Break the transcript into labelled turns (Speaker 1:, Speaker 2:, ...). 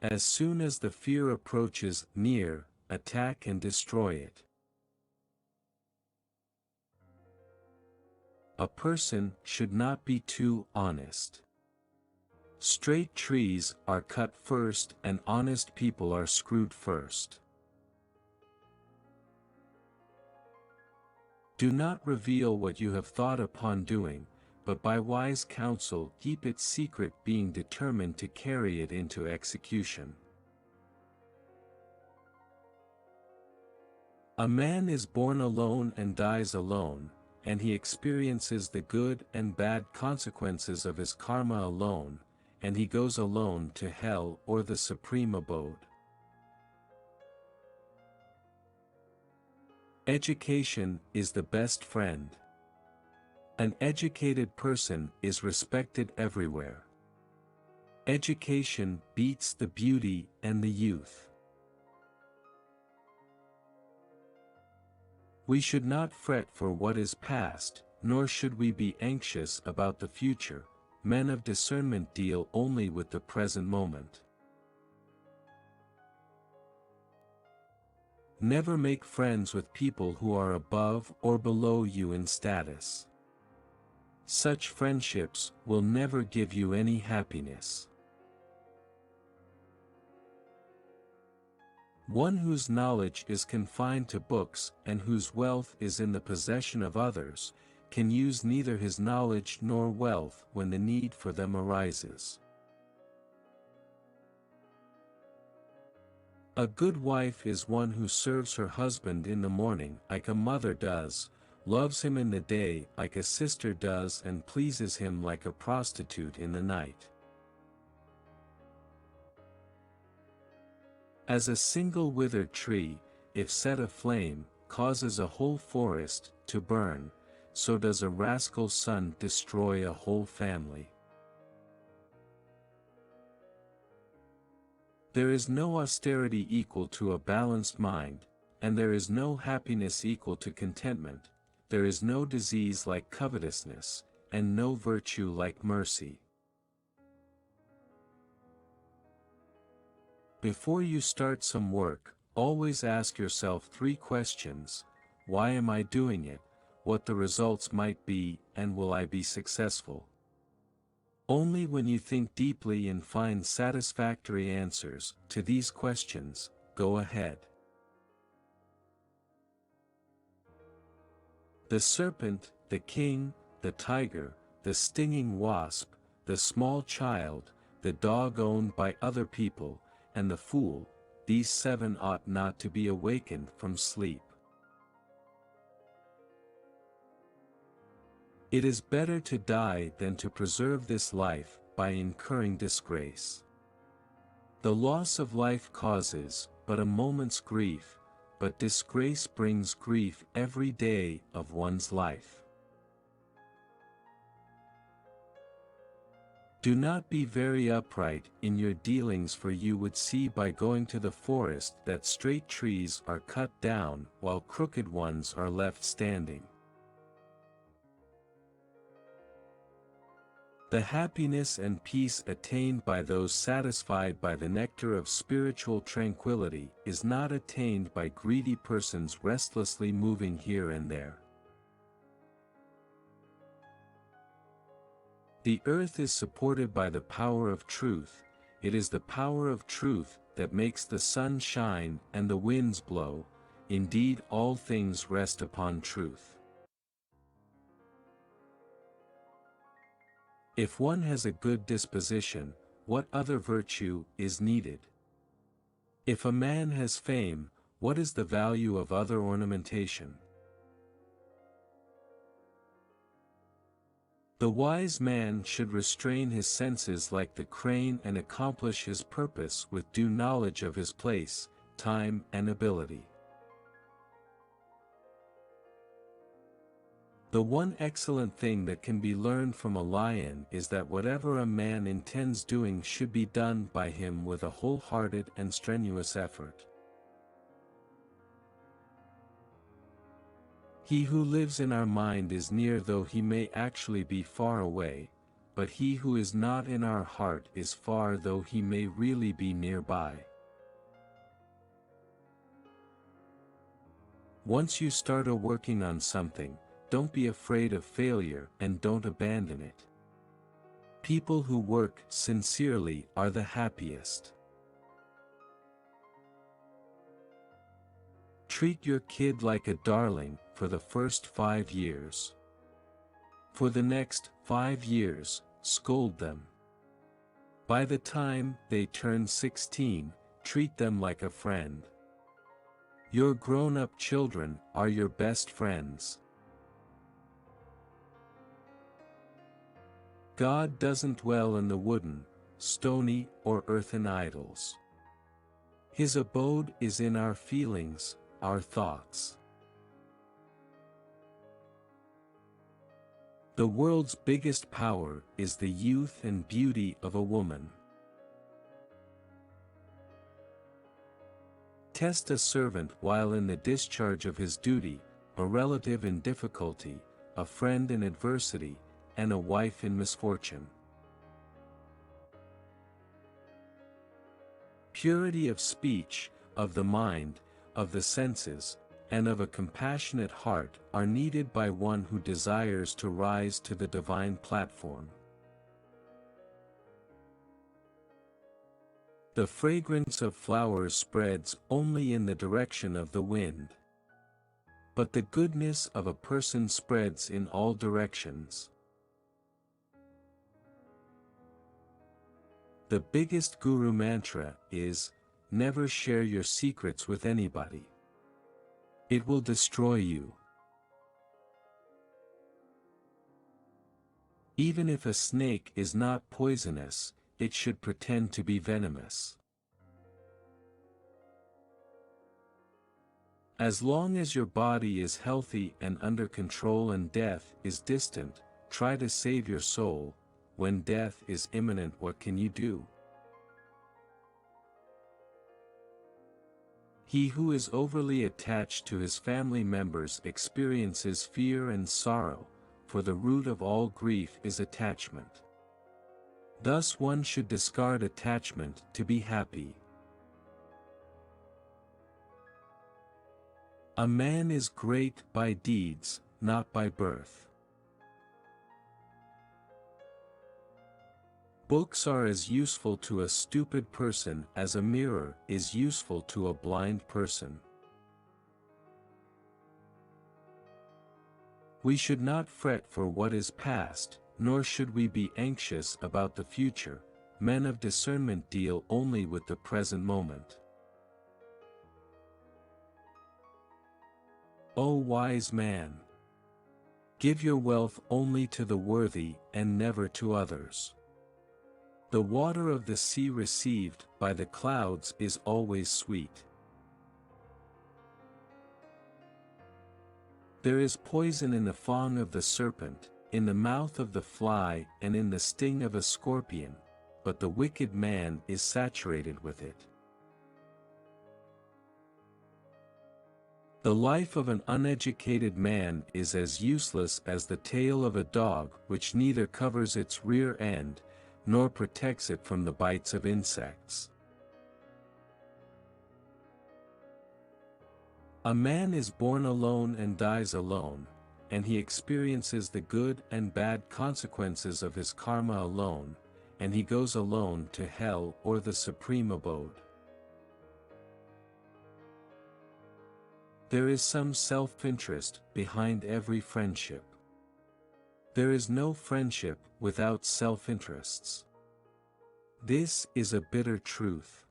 Speaker 1: As soon as the fear approaches near, attack and destroy it. A person should not be too honest. Straight trees are cut first and honest people are screwed first. Do not reveal what you have thought upon doing, but by wise counsel keep it secret, being determined to carry it into execution. A man is born alone and dies alone, and he experiences the good and bad consequences of his karma alone, and he goes alone to hell or the supreme abode. Education is the best friend. An educated person is respected everywhere. Education beats the beauty and the youth. We should not fret for what is past, nor should we be anxious about the future. Men of discernment deal only with the present moment. Never make friends with people who are above or below you in status. Such friendships will never give you any happiness. One whose knowledge is confined to books and whose wealth is in the possession of others, can use neither his knowledge nor wealth when the need for them arises. A good wife is one who serves her husband in the morning like a mother does, loves him in the day like a sister does, and pleases him like a prostitute in the night. As a single withered tree, if set aflame, causes a whole forest to burn, so does a rascal son destroy a whole family. There is no austerity equal to a balanced mind, and there is no happiness equal to contentment. There is no disease like covetousness, and no virtue like mercy. Before you start some work, always ask yourself 3 questions: why am I doing it, what the results might be, and will I be successful? Only when you think deeply and find satisfactory answers to these questions, go ahead. The serpent, the king, the tiger, the stinging wasp, the small child, the dog owned by other people, and the fool, these 7 ought not to be awakened from sleep. It is better to die than to preserve this life by incurring disgrace. The loss of life causes but a moment's grief, but disgrace brings grief every day of one's life. Do not be very upright in your dealings, for you would see by going to the forest that straight trees are cut down while crooked ones are left standing. The happiness and peace attained by those satisfied by the nectar of spiritual tranquility is not attained by greedy persons restlessly moving here and there. The earth is supported by the power of truth. It is the power of truth that makes the sun shine and the winds blow. Indeed, all things rest upon truth. If one has a good disposition, what other virtue is needed? If a man has fame, what is the value of other ornamentation? The wise man should restrain his senses like the crane and accomplish his purpose with due knowledge of his place, time, and ability. The one excellent thing that can be learned from a lion is that whatever a man intends doing should be done by him with a wholehearted and strenuous effort. He who lives in our mind is near though he may actually be far away. but he who is not in our heart is far though he may really be nearby. Once you start working on something, don't be afraid of failure and don't abandon it. People who work sincerely are the happiest. Treat your kid like a darling for the first 5 years. For the next 5 years, scold them. By the time they turn 16, treat them like a friend. Your grown-up children are your best friends. God doesn't dwell in the wooden, stony, or earthen idols. His abode is in our feelings, our thoughts. The world's biggest power is the youth and beauty of a woman. Test a servant while in the discharge of his duty, a relative in difficulty, a friend in adversity, and a wife in misfortune. Purity of speech, of the mind, of the senses, and of a compassionate heart are needed by one who desires to rise to the divine platform. The fragrance of flowers spreads only in the direction of the wind. But the goodness of a person spreads in all directions. The biggest guru mantra is, never share your secrets with anybody. It will destroy you. Even if a snake is not poisonous, it should pretend to be venomous. As long as your body is healthy and under control and death is distant, try to save your soul. When death is imminent, what can you do? He who is overly attached to his family members experiences fear and sorrow, for the root of all grief is attachment. Thus one should discard attachment to be happy. A man is great by deeds, not by birth. Books are as useful to a stupid person as a mirror is useful to a blind person. We should not fret for what is past, nor should we be anxious about the future. Men of discernment deal only with the present moment. O wise man! Give your wealth only to the worthy and never to others. The water of the sea received by the clouds is always sweet. There is poison in the fang of the serpent, in the mouth of the fly and in the sting of a scorpion, but the wicked man is saturated with it. The life of an uneducated man is as useless as the tail of a dog which neither covers its rear end, nor protects it from the bites of insects. A man is born alone and dies alone, and he experiences the good and bad consequences of his karma alone, and he goes alone to hell or the supreme abode. There is some self-interest behind every friendship. There is no friendship without self-interests. This is a bitter truth.